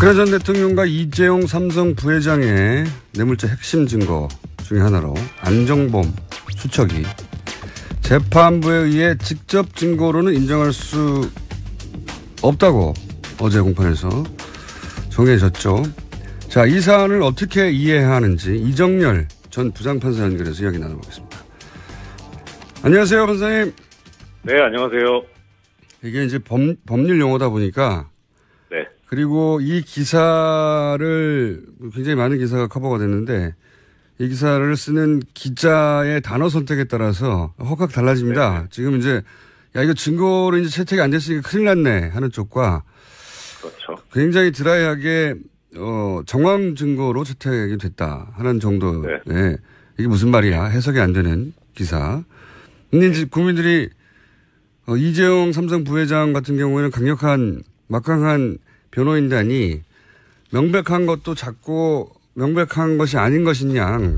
박근혜 전 대통령과 이재용 삼성 부회장의 뇌물죄 핵심 증거 중에 하나로 안종범 수척이 재판부에 의해 직접 증거로는 인정할 수 없다고 어제 공판에서 정해졌죠. 자, 이 사안을 어떻게 이해해야 하는지 이정열 전 부장판사 연결해서 이야기 나눠보겠습니다. 안녕하세요, 판사님. 네, 안녕하세요. 이게 이제 법률 용어다 보니까 네. 그리고 이 기사를 굉장히 많은 기사가 커버가 됐는데 이 기사를 쓰는 기자의 단어 선택에 따라서 확 달라집니다. 네. 지금 이제 야 이거 증거로 이제 채택이 안 됐으니까 큰일 났네 하는 쪽과 그렇죠. 굉장히 드라이하게 정황 증거로 채택이 됐다 하는 정도의 네. 이게 무슨 말이야 해석이 안 되는 기사. 근데 이제 국민들이 이재용 삼성 부회장 같은 경우에는 막강한 변호인단이 명백한 것도 자꾸 명백한 것이 아닌 것이냐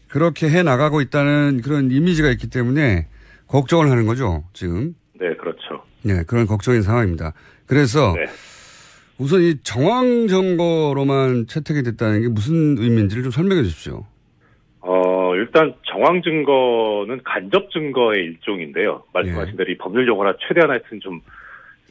그렇게 해 나가고 있다는 그런 이미지가 있기 때문에 걱정을 하는 거죠, 지금. 네, 그렇죠. 네, 그런 걱정인 상황입니다. 그래서 네. 우선 이 정황 증거로만 채택이 됐다는 게 무슨 의미인지를 좀 설명해 주십시오. 일단 정황 증거는 간접 증거의 일종인데요. 말씀하신 대로 이 법률 용어라 최대한 하여튼 좀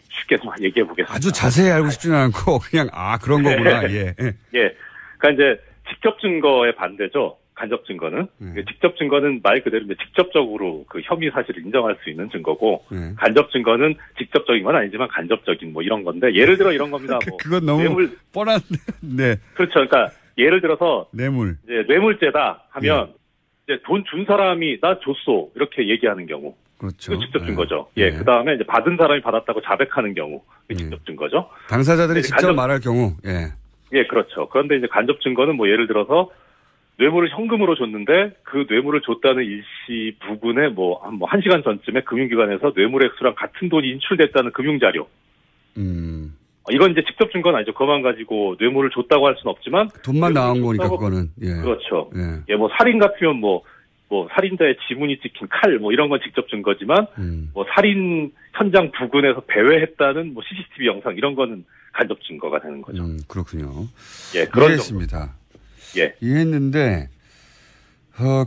쉽게 좀 얘기해 보겠습니다. 아주 자세히 알고 싶지는 않고 그냥 그런 거구나. 예. 예. 그러니까 이제 직접 증거의 반대죠. 간접 증거는. 직접 증거는 말 그대로 이제 직접적으로 그 혐의 사실을 인정할 수 있는 증거고 간접 증거는 직접적인 건 아니지만 간접적인 뭐 이런 건데 예를 들어 이런 겁니다. 뭐 그건 너무 뻔한. 네. 그렇죠. 그러니까 예를 들어서 뇌물. 이제 뇌물죄다 하면 이제 돈 준 사람이 나 줬어 이렇게 얘기하는 경우. 그렇죠. 그 직접 증거죠. 예. 그다음에 이제 받은 사람이 받았다고 자백하는 경우. 그 직접 증거죠. 당사자들이 직접 말할 경우. 예. 예, 그렇죠. 그런데 이제 간접 증거는 뭐 예를 들어서 뇌물을 현금으로 줬는데 그 뇌물을 줬다는 일시 부분에 뭐 1시간 전쯤에 금융기관에서 뇌물 액수랑 같은 돈이 인출됐다는 금융자료. 이건 이제 직접 증거는 아니죠. 그것만 가지고 뇌물을 줬다고 할 수는 없지만. 돈만 나온 거니까 그거는. 예. 그렇죠. 예, 뭐 살인 같으면 뭐 살인자의 지문이 찍힌 칼 뭐 이런 건 직접 증거지만 뭐 살인 현장 부근에서 배회했다는 뭐 CCTV 영상 이런 거는 간접 증거가 되는 거죠. 그렇군요. 예, 그런 이해했습니다. 예. 이해했는데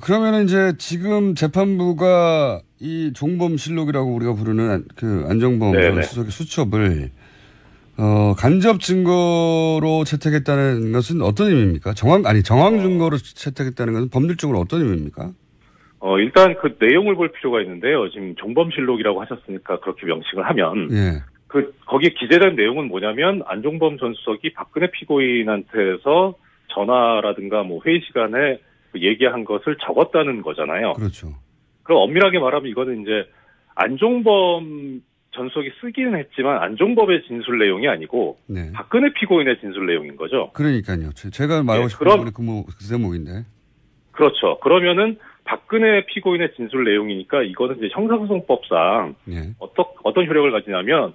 그러면은 이제 지금 재판부가 이 종범실록이라고 우리가 부르는 그 안종범 수석의 수첩을 간접 증거로 채택했다는 것은 어떤 의미입니까? 정황 증거로 채택했다는 것은 법률적으로 어떤 의미입니까? 일단 그 내용을 볼 필요가 있는데요. 지금 종범실록이라고 하셨으니까 그렇게 명칭을 하면. 예. 거기에 기재된 내용은 뭐냐면 안종범 전 수석이 박근혜 피고인한테서 전화라든가 뭐 회의 시간에 얘기한 것을 적었다는 거잖아요. 그렇죠. 그럼 엄밀하게 말하면 이거는 이제 안종범 전 수석이 쓰기는 했지만 안종범의 진술 내용이 아니고 박근혜 피고인의 진술 내용인 거죠. 그러니까요. 제가 말하고 싶은 건 그 대목인데. 그렇죠. 그러면은 박근혜 피고인의 진술 내용이니까 이거는 이제 형사소송법상 어떤 효력을 가지냐면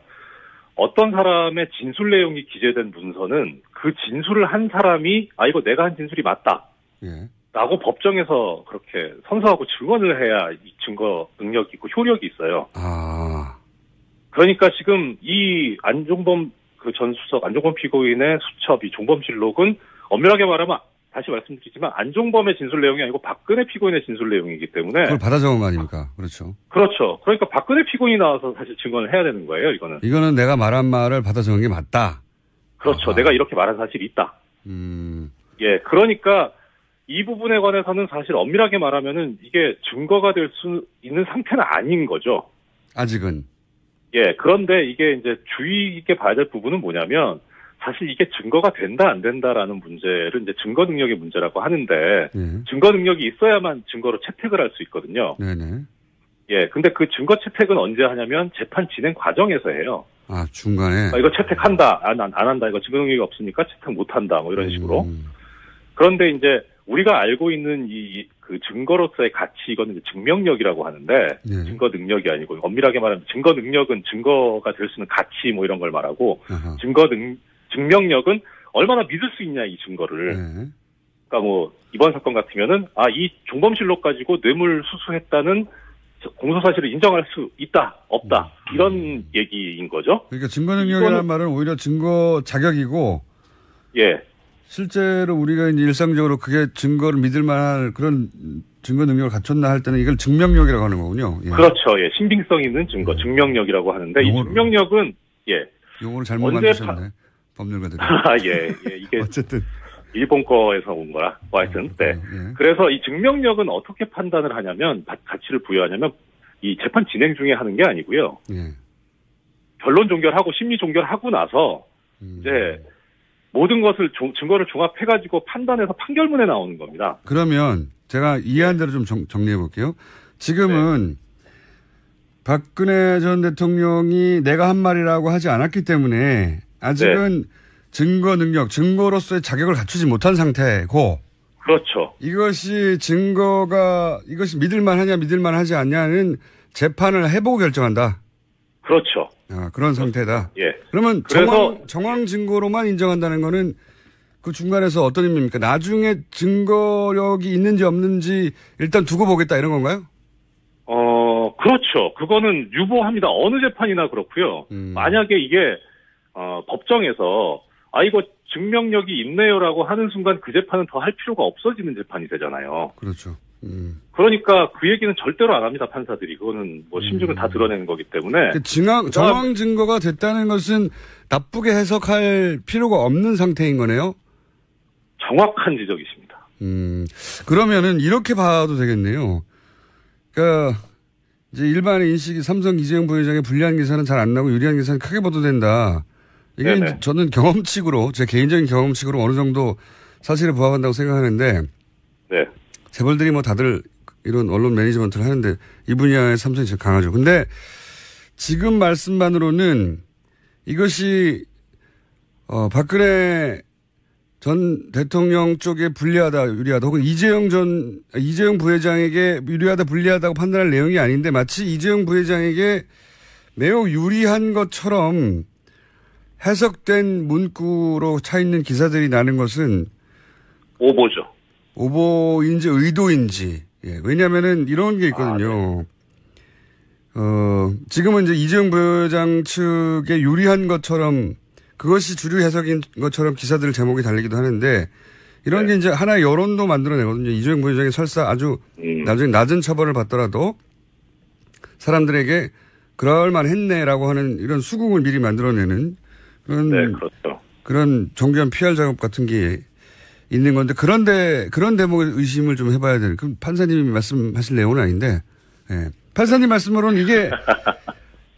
어떤 사람의 진술 내용이 기재된 문서는 그 진술을 한 사람이 이거 내가 한 진술이 맞다. 라고 법정에서 그렇게 선서하고 증언을 해야 이 증거 능력이 있고 효력이 있어요. 그러니까 지금 이 안종범 그 전 수석, 안종범 피고인의 수첩, 이 종범실록은 엄밀하게 말하면 다시 말씀드리지만 안종범의 진술 내용이 아니고 박근혜 피고인의 진술 내용이기 때문에 그걸 받아 적은 거 아닙니까? 그렇죠. 그렇죠. 그러니까 박근혜 피고인이 나와서 사실 증언을 해야 되는 거예요. 이거는 내가 말한 말을 받아 적은 게 맞다. 그렇죠. 내가 이렇게 말한 사실이 있다. 예, 그러니까 이 부분에 관해서는 사실 엄밀하게 말하면은 이게 증거가 될 수 있는 상태는 아닌 거죠. 아직은. 예, 그런데 이게 이제 주의 있게 봐야 될 부분은 뭐냐면 사실 이게 증거가 된다 안 된다라는 문제를 이제 증거 능력의 문제라고 하는데 증거 능력이 있어야만 증거로 채택을 할 수 있거든요. 네네. 예, 근데 그 증거 채택은 언제 하냐면 재판 진행 과정에서 해요. 중간에. 이거 채택한다, 안 한다, 이거 증거 능력이 없으니까 채택 못 한다, 뭐 이런 식으로. 그런데 이제 우리가 알고 있는 그 증거로서의 가치, 이거는 이제 증명력이라고 하는데, 증거 능력이 아니고, 엄밀하게 말하면 증거 능력은 증거가 될 수 있는 가치 뭐 이런 걸 말하고, 증명력은 얼마나 믿을 수 있냐, 이 증거를. 그러니까 뭐, 이번 사건 같으면은, 이 종범실록 가지고 뇌물 수수했다는 공소사실을 인정할 수 있다, 없다, 이런 얘기인 거죠. 그러니까 증거 능력이라는 말은 오히려 증거 자격이고, 예. 실제로 우리가 이제 일상적으로 그게 증거를 믿을 만한 그런 증거 능력을 갖췄나 할 때는 이걸 증명력이라고 하는 거군요. 예. 그렇죠. 예. 신빙성 있는 증거, 증명력이라고 하는데 이 증명력은 예. 용어를 잘못 만드셨네. 법률가들이. 예. 이게 어쨌든 일본 거에서 온 거라. 하여튼 네. 예. 그래서 이 증명력은 어떻게 판단을 하냐면 가치를 부여하냐면 이 재판 진행 중에 하는 게 아니고요. 예. 변론 종결하고 심리 종결하고 나서 이제 모든 것을 증거를 종합해가지고 판단해서 판결문에 나오는 겁니다. 그러면 제가 이해한 대로 좀 정리해 볼게요. 지금은 네. 박근혜 전 대통령이 내가 한 말이라고 하지 않았기 때문에 아직은 네. 증거 능력, 증거로서의 자격을 갖추지 못한 상태고. 그렇죠. 이것이 믿을만하냐 믿을만하지 않냐는 재판을 해보고 결정한다. 그렇죠. 그런 상태다. 예. 그러면 정황 증거로만 인정한다는 거는 그 중간에서 어떤 의미입니까? 나중에 증거력이 있는지 없는지 일단 두고 보겠다 이런 건가요? 그렇죠. 그거는 유보합니다. 어느 재판이나 그렇고요. 만약에 이게 법정에서 이거 증명력이 있네요라고 하는 순간 그 재판은 더 할 필요가 없어지는 재판이 되잖아요. 그렇죠. 그러니까 그 얘기는 절대로 안 합니다, 판사들이. 그거는 뭐 심증을 다 드러내는 거기 때문에. 정황 증거가 됐다는 것은 나쁘게 해석할 필요가 없는 상태인 거네요? 정확한 지적이십니다. 그러면은 이렇게 봐도 되겠네요. 그러니까 이제 일반의 인식이 삼성 이재용 부회장의 불리한 기사는 잘 안 나고 유리한 기사는 크게 보도된다. 이게 이제 저는 경험칙으로, 제 개인적인 경험칙으로 어느 정도 사실에 부합한다고 생각하는데. 네. 재벌들이 뭐 다들 이런 언론 매니지먼트를 하는데 이 분야에 삼성이 제일 강하죠. 근데 지금 말씀만으로는 이것이 박근혜 전 대통령 쪽에 불리하다, 유리하다, 혹은 이재용 부회장에게 유리하다, 불리하다고 판단할 내용이 아닌데 마치 이재용 부회장에게 매우 유리한 것처럼 해석된 문구로 차 있는 기사들이 나는 것은 오보죠. 오보인지 의도인지. 예. 왜냐면은 이런 게 있거든요. 네. 지금은 이제 이재용 부회장 측에 유리한 것처럼 그것이 주류 해석인 것처럼 기사들 제목이 달리기도 하는데 이런 네. 게 이제 하나의 여론도 만들어내거든요. 이재용 부회장이 설사 아주 나중에 낮은 처벌을 받더라도 사람들에게 그럴만 했네라고 하는 이런 수긍을 미리 만들어내는 그런. 네, 그렇죠. 그런 정교한 PR 작업 같은 게 있는 건데 그런 대목의 의심을 좀 해봐야 되는. 그럼 판사님이 말씀하실 내용은 아닌데, 예. 판사님 말씀으로는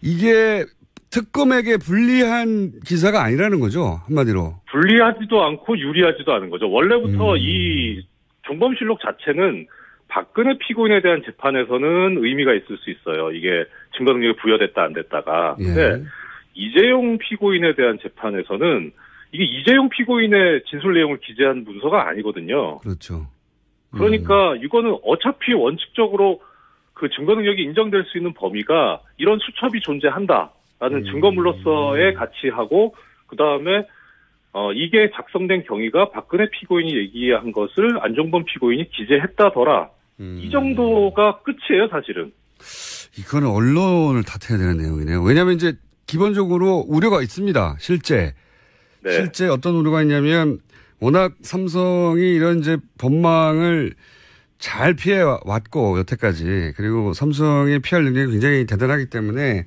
이게 특검에게 불리한 기사가 아니라는 거죠, 한마디로. 불리하지도 않고 유리하지도 않은 거죠. 원래부터 이 종범실록 자체는 박근혜 피고인에 대한 재판에서는 의미가 있을 수 있어요. 이게 증거 능력이 부여됐다 안 됐다가. 근데 예. 이재용 피고인에 대한 재판에서는 이게 이재용 피고인의 진술 내용을 기재한 문서가 아니거든요. 그렇죠. 그러니까 이거는 어차피 원칙적으로 그 증거 능력이 인정될 수 있는 범위가 이런 수첩이 존재한다라는 증거물로서의 가치하고 그다음에 이게 작성된 경위가 박근혜 피고인이 얘기한 것을 안종범 피고인이 기재했다더라. 이 정도가 끝이에요, 사실은. 이거는 언론을 탓해야 되는 내용이네요. 왜냐하면 이제 기본적으로 우려가 있습니다. 실제 어떤 우려가 있냐면 워낙 삼성이 이런 이제 법망을 잘 피해 왔고 여태까지 그리고 삼성의 PR 능력이 굉장히 대단하기 때문에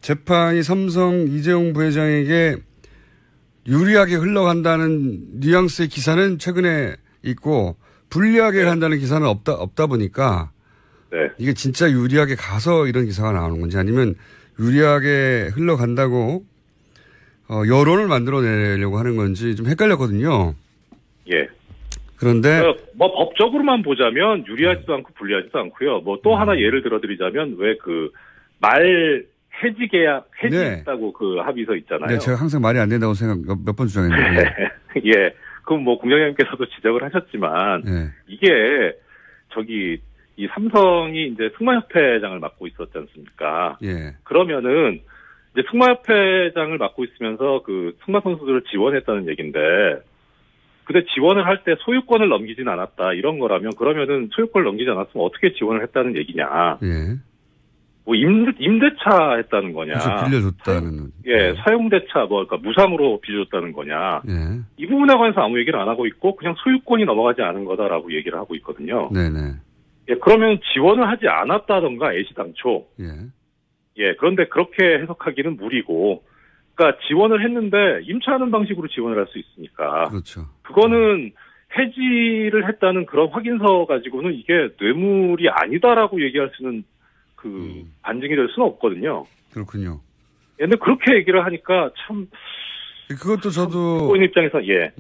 재판이 삼성 이재용 부회장에게 유리하게 흘러간다는 뉘앙스의 기사는 최근에 있고 불리하게 간다는 기사는 없다 보니까 이게 진짜 유리하게 가서 이런 기사가 나오는 건지 아니면 유리하게 흘러간다고 여론을 만들어내려고 하는 건지 좀 헷갈렸거든요. 예. 그런데 뭐 법적으로만 보자면 유리하지도 않고 불리하지도 않고요. 뭐 또 하나 예를 들어드리자면 왜 그 말 해지 계약 해지했다고 그 합의서 있잖아요. 네, 제가 항상 말이 안 된다고 몇 번 주장했는데. 예. 그럼 뭐 공장장님께서도 지적을 하셨지만 이게 이 삼성이 이제 승마협회장을 맡고 있었지 않습니까? 예. 그러면은 이제 승마협회장을 맡고 있으면서 그 승마 선수들을 지원했다는 얘긴데, 근데 지원을 할 때 소유권을 넘기진 않았다 이런 거라면 그러면은 소유권을 넘기지 않았으면 어떻게 지원을 했다는 얘기냐? 예. 뭐 임대차 했다는 거냐. 그렇죠. 빌려줬다는. 예, 사용대차 그러니까 무상으로 빌려줬다는 거냐. 예. 이 부분에 관해서 아무 얘기를 안 하고 있고 그냥 소유권이 넘어가지 않은 거다라고 얘기를 하고 있거든요. 네네. 예, 그러면 지원을 하지 않았다던가 애시당초. 예. 예, 그런데 그렇게 해석하기는 무리고. 그러니까 지원을 했는데 임차하는 방식으로 지원을 할 수 있으니까. 그렇죠. 그거는 해지를 했다는 그런 확인서 가지고는 이게 뇌물이 아니다라고 얘기할 수는 반증이 될 수는 없거든요. 그렇군요. 근데 그렇게 얘기를 하니까 참. 그것도 저도. 피고인 입장에서, 예.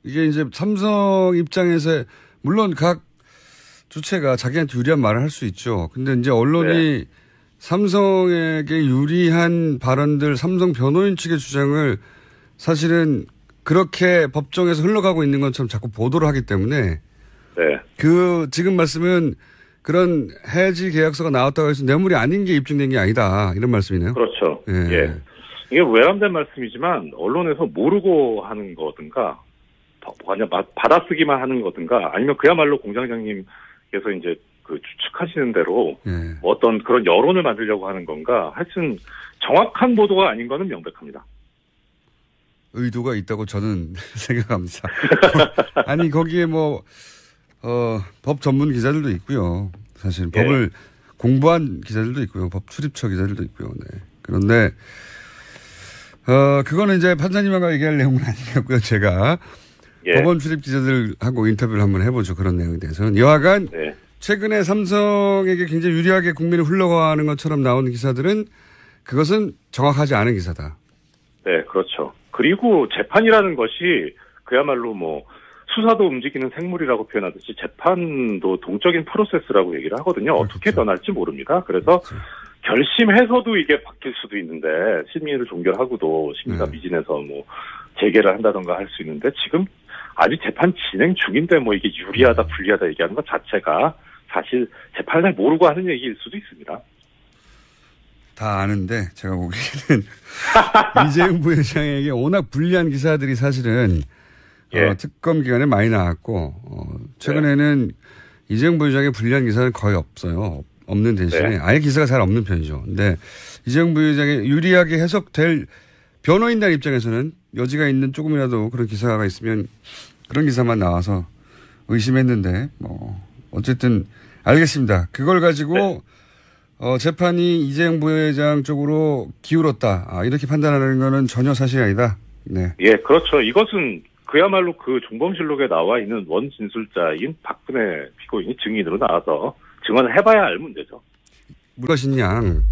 이게 이제 삼성 입장에서, 물론 각 주체가 자기한테 유리한 말을 할 수 있죠. 근데 이제 언론이 네. 삼성에게 유리한 발언들, 삼성 변호인 측의 주장을 사실은 그렇게 법정에서 흘러가고 있는 것처럼 자꾸 보도를 하기 때문에. 네. 지금 말씀은 그런 해지 계약서가 나왔다고 해서 뇌물이 아닌 게 입증된 게 아니다. 이런 말씀이네요. 그렇죠. 예. 예. 이게 외람된 말씀이지만 언론에서 모르고 하는 거든가 그냥 받아쓰기만 하는 거든가 아니면 그야말로 공장장님께서 이제 추측하시는 대로 예. 어떤 그런 여론을 만들려고 하는 건가 하여튼 정확한 보도가 아닌 거는 명백합니다. 의도가 있다고 저는 생각합니다. 아니 거기에 법 전문 기자들도 있고요. 사실 예. 법을 공부한 기자들도 있고요. 법 출입처 기자들도 있고요. 네. 그런데 그거는 이제 판사님하고 얘기할 내용은 아니었고요. 제가 예. 법원 출입 기자들하고 인터뷰를 한번 해보죠. 그런 내용에 대해서는. 여하간 네. 최근에 삼성에게 굉장히 유리하게 국민을 흘러가는 것처럼 나오는 기사들은 그것은 정확하지 않은 기사다. 네, 그렇죠. 그리고 재판이라는 것이 그야말로 수사도 움직이는 생물이라고 표현하듯이 재판도 동적인 프로세스라고 얘기를 하거든요. 어떻게 그렇죠. 변할지 모릅니다. 그래서 그렇죠. 결심해서도 이게 바뀔 수도 있는데 심의를 종결하고도 심의가 미진해서 재개를 한다던가 할 수 있는데 지금 아직 재판 진행 중인데 이게 유리하다 불리하다 얘기하는 것 자체가 사실 재판을 모르고 하는 얘기일 수도 있습니다. 다 아는데 제가 보기에는 이재용 부회장에게 워낙 불리한 기사들이 사실은 예. 특검 기간에 많이 나왔고 최근에는 네. 이재용 부회장의 불리한 기사는 거의 없어요. 없는 대신에 네. 아예 기사가 잘 없는 편이죠. 근데 이재용 부회장의 유리하게 해석될 변호인단 입장에서는 여지가 있는 조금이라도 그런 기사가 있으면 그런 기사만 나와서 의심했는데 어쨌든 알겠습니다. 그걸 가지고 네. 재판이 이재용 부회장 쪽으로 기울었다. 이렇게 판단하는 거는 전혀 사실이 아니다. 네. 예, 그렇죠. 이것은 그야말로 종범실록에 나와 있는 원진술자인 박근혜 피고인이 증인으로 나와서 증언을 해봐야 알 문제죠. 무엇인 양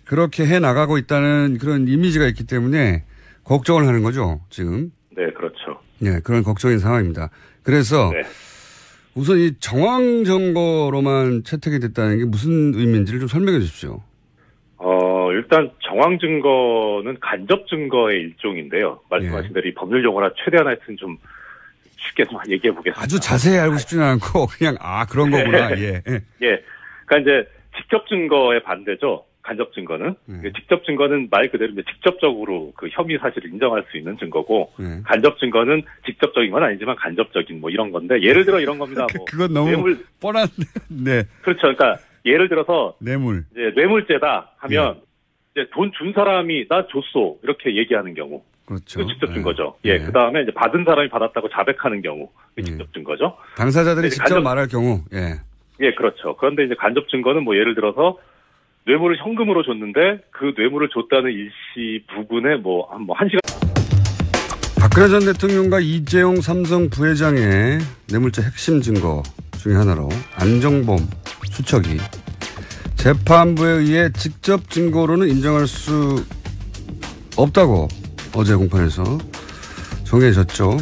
그렇게 해나가고 있다는 그런 이미지가 있기 때문에 걱정을 하는 거죠, 지금. 네, 그렇죠. 네, 그런 걱정인 상황입니다. 그래서 네. 우선 이 정황 증거로만 채택이 됐다는 게 무슨 의미인지를 좀 설명해 주십시오. 일단 정황 증거는 간접 증거의 일종인데요. 말씀하신 대로 이 법률 용어라 최대한 하여튼 좀 쉽게 좀 얘기해 보겠습니다. 아주 자세히 알고 싶지는 않고 그냥 그런 거구나. 예. 예. 그러니까 이제 직접 증거의 반대죠. 간접 증거는. 직접 증거는 말 그대로 이제 직접적으로 혐의 사실을 인정할 수 있는 증거고 간접 증거는 직접적인 건 아니지만 간접적인 이런 건데 예를 들어 이런 겁니다. 그건 너무 뻔한. 네. 그렇죠. 그러니까 예를 들어서 뇌물. 이제 뇌물죄다 하면 이제 돈 준 사람이 나 줬어 이렇게 얘기하는 경우. 그렇죠. 그 직접 증거죠. 예. 그다음에 이제 받은 사람이 받았다고 자백하는 경우. 그 직접 증거죠. 당사자들이 직접 말할 경우. 예. 예, 그렇죠. 그런데 이제 간접 증거는 예를 들어서 뇌물을 현금으로 줬는데 그 뇌물을 줬다는 일시 부분에 한 시간. 박근혜 전 대통령과 이재용 삼성 부회장의 뇌물죄 핵심 증거 중에 하나로 안정범 수척이 재판부에 의해 직접 증거로는 인정할 수 없다고 어제 공판에서 정해졌죠.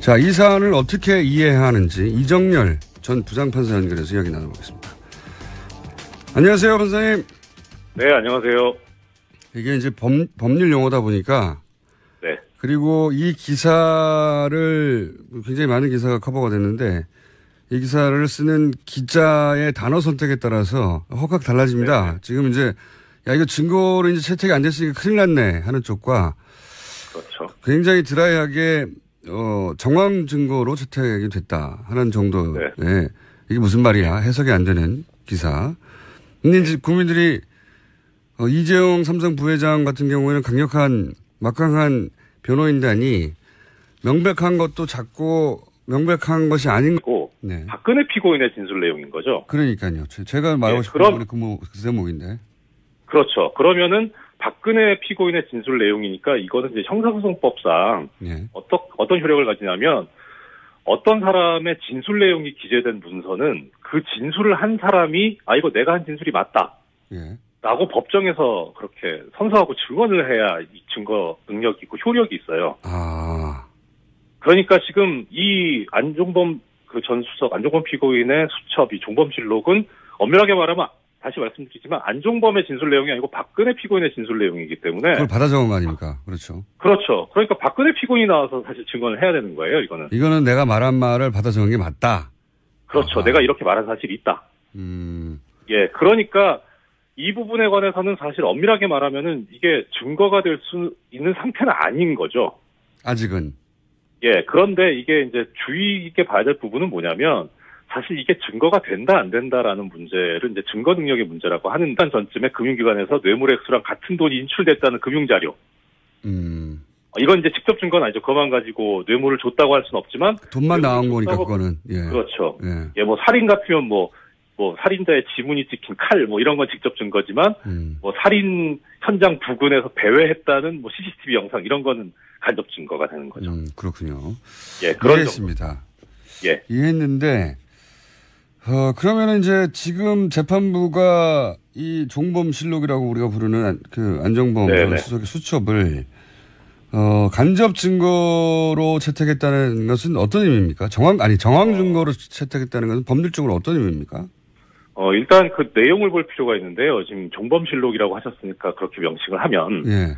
자, 이 사안을 어떻게 이해해야 하는지 이정열 전 부장판사 연결해서 이야기 나눠보겠습니다. 안녕하세요, 판사님. 네, 안녕하세요. 이게 이제 법률 용어다 보니까. 네. 그리고 이 기사를 굉장히 많은 기사가 커버가 됐는데 이 기사를 쓰는 기자의 단어 선택에 따라서 확 달라집니다. 네. 지금 이제 이거 증거로 이제 채택이 안 됐으니까 큰일 났네 하는 쪽과 그렇죠. 굉장히 드라이하게 정황 증거로 채택이 됐다 하는 정도의 이게 무슨 말이야 해석이 안 되는 기사. 근데 이제 국민들이 이재용 삼성 부회장 같은 경우에는 막강한 변호인단이 명백한 것도 작고 명백한 것이 아닌 거. 네. 박근혜 피고인의 진술 내용인 거죠. 그러니까요. 제가 말하고 싶은 부분이 그 대목인데. 그렇죠. 그러면은 박근혜 피고인의 진술 내용이니까 이거는 이제 형사소송법상 네. 어떤 효력을 가지냐면 어떤 사람의 진술 내용이 기재된 문서는 그 진술을 한 사람이 이거 내가 한 진술이 맞다. 예. 라고 법정에서 그렇게 선서하고 증언을 해야 이 증거 능력이 있고 효력이 있어요. 그러니까 지금 이 안종범 전 수석, 안종범 피고인의 수첩, 이 종범실록은 엄밀하게 말하면 다시 말씀드리지만 안종범의 진술 내용이 아니고 박근혜 피고인의 진술 내용이기 때문에 그걸 받아 적은 거 아닙니까? 그렇죠. 그렇죠. 그러니까 박근혜 피고인이 나와서 사실 증언을 해야 되는 거예요. 이거는 내가 말한 말을 받아 적은 게 맞다. 그렇죠. 내가 이렇게 말한 사실이 있다. 예, 그러니까 이 부분에 관해서는 사실 엄밀하게 말하면은 이게 증거가 될 수 있는 상태는 아닌 거죠. 아직은. 예, 그런데 이게 이제 주의 있게 봐야 될 부분은 뭐냐면 사실 이게 증거가 된다 안 된다라는 문제를 이제 증거 능력의 문제라고 하는 전쯤에 금융기관에서 뇌물 액수랑 같은 돈이 인출됐다는 금융자료. 이건 이제 직접 증거는 아니죠. 그것만 가지고 뇌물을 줬다고 할 수는 없지만 돈만 나온 거니까 그거는. 예. 그렇죠. 예, 뭐 살인 같으면 뭐 살인자의 지문이 찍힌 칼 이런 건 직접 증거지만 살인 현장 부근에서 배회했다는 CCTV 영상 이런 거는 간접 증거가 되는 거죠. 그렇군요. 예, 그런 이해했습니다. 예. 이해했는데 그러면은 이제 지금 재판부가 이 종범실록이라고 우리가 부르는 그 안종범 수석의 수첩을 간접 증거로 채택했다는 것은 어떤 의미입니까? 정황 증거로 채택했다는 것은 법률적으로 어떤 의미입니까? 일단 그 내용을 볼 필요가 있는데요. 지금 종범실록이라고 하셨으니까 그렇게 명칭을 하면. 예.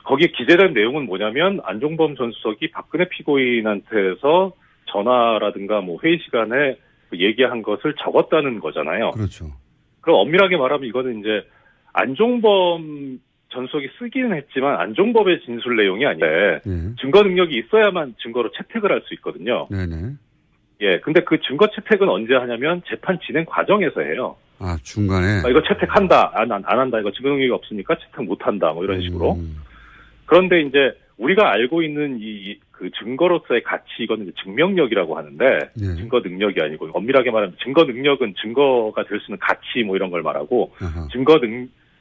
거기에 기재된 내용은 뭐냐면 안종범 전 수석이 박근혜 피고인한테서 전화라든가 회의 시간에 얘기한 것을 적었다는 거잖아요. 그렇죠. 그럼 엄밀하게 말하면 이거는 이제 안종범 전 수석이 쓰기는 했지만 안종범의 진술 내용이 아닌데 증거 능력이 있어야만 증거로 채택을 할 수 있거든요. 네네. 예, 근데 그 증거 채택은 언제 하냐면 재판 진행 과정에서 해요. 중간에. 이거 채택한다, 안 한다, 이거 증거 능력이 없으니까 채택 못한다, 이런 식으로. 그런데 이제 우리가 알고 있는 그 증거로서의 가치, 이거는 증명력이라고 하는데, 증거 능력이 아니고, 엄밀하게 말하면 증거 능력은 증거가 될 수 있는 가치, 이런 걸 말하고,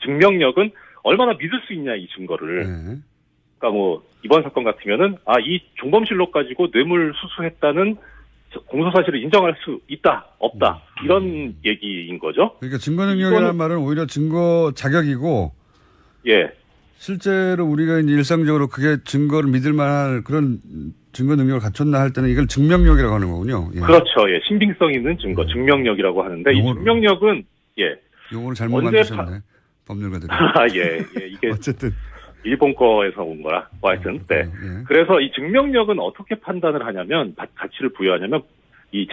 증명력은 얼마나 믿을 수 있냐, 이 증거를. 그러니까 이번 사건 같으면은, 이 종범실록 가지고 뇌물 수수했다는 공소사실을 인정할 수 있다, 없다, 이런 얘기인 거죠. 그러니까 증거 능력이라는 말은 오히려 증거 자격이고, 예. 실제로 우리가 이제 일상적으로 그게 증거를 믿을 만한 그런 증거 능력을 갖췄나 할 때는 이걸 증명력이라고 하는 거군요. 예. 그렇죠. 예. 신빙성 있는 증거, 증명력이라고 하는데 이 증명력은 용어를 잘못 만드셨네. 법률가들이. 예. 이게 어쨌든 일본 거에서 온 거라. 하여튼 네. 그래서 이 증명력은 어떻게 판단을 하냐면 가치를 부여하냐면 이